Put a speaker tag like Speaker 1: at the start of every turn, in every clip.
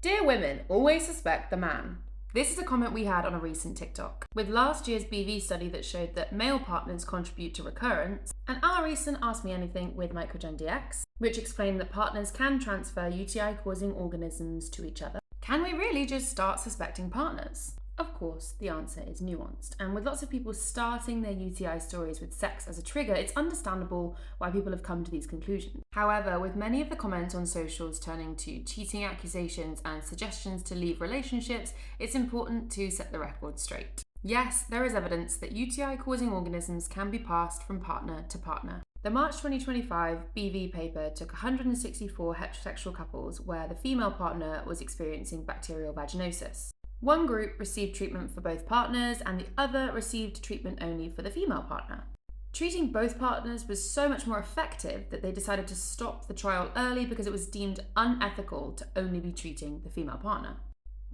Speaker 1: Dear women, always suspect the man. This is a comment we had on a recent TikTok. With last year's BV study that showed that male partners contribute to recurrence, and our recent Ask Me Anything with Microgen DX, which explained that partners can transfer UTI-causing organisms to each other. Can we really just start suspecting partners? Of course, the answer is nuanced, and with lots of people starting their UTI stories with sex as a trigger, it's understandable why people have come to these conclusions. However, with many of the comments on socials turning to cheating accusations and suggestions to leave relationships, it's important to set the record straight. Yes, there is evidence that UTI-causing organisms can be passed from partner to partner. The March 2025 BV paper took 164 heterosexual couples where the female partner was experiencing bacterial vaginosis. One group received treatment for both partners and the other received treatment only for the female partner. Treating both partners was so much more effective that they decided to stop the trial early because it was deemed unethical to only be treating the female partner.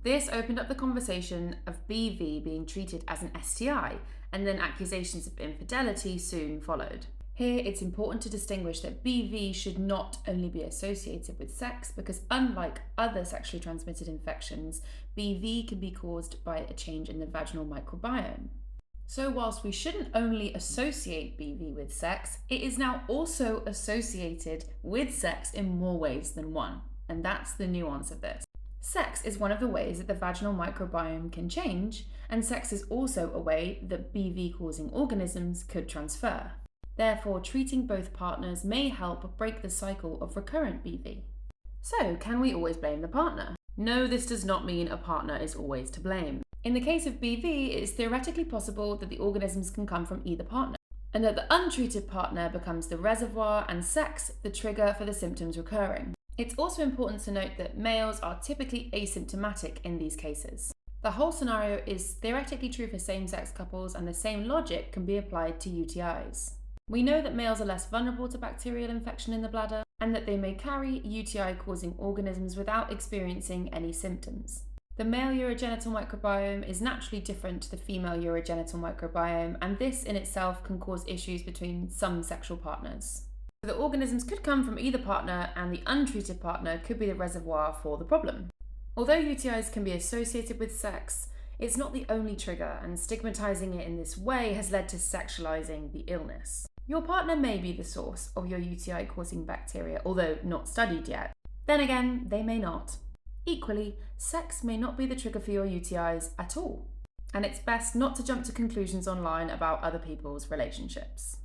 Speaker 1: This opened up the conversation of BV being treated as an STI, and then accusations of infidelity soon followed. Here, it's important to distinguish that BV should not only be associated with sex, because unlike other sexually transmitted infections, BV can be caused by a change in the vaginal microbiome. So whilst we shouldn't only associate BV with sex, it is now also associated with sex in more ways than one, and that's the nuance of this. Sex is one of the ways that the vaginal microbiome can change, and sex is also a way that BV-causing organisms could transfer. Therefore, treating both partners may help break the cycle of recurrent BV. So, can we always blame the partner? No, this does not mean a partner is always to blame. In the case of BV, it is theoretically possible that the organisms can come from either partner, and that the untreated partner becomes the reservoir and sex the trigger for the symptoms recurring. It's also important to note that males are typically asymptomatic in these cases. The whole scenario is theoretically true for same-sex couples, and the same logic can be applied to UTIs. We know that males are less vulnerable to bacterial infection in the bladder, and that they may carry UTI-causing organisms without experiencing any symptoms. The male urogenital microbiome is naturally different to the female urogenital microbiome, and this in itself can cause issues between some sexual partners. The organisms could come from either partner, and the untreated partner could be the reservoir for the problem. Although UTIs can be associated with sex, it's not the only trigger, and stigmatizing it in this way has led to sexualizing the illness. Your partner may be the source of your UTI-causing bacteria, although not studied yet. Then again, they may not. Equally, sex may not be the trigger for your UTIs at all, and it's best not to jump to conclusions online about other people's relationships.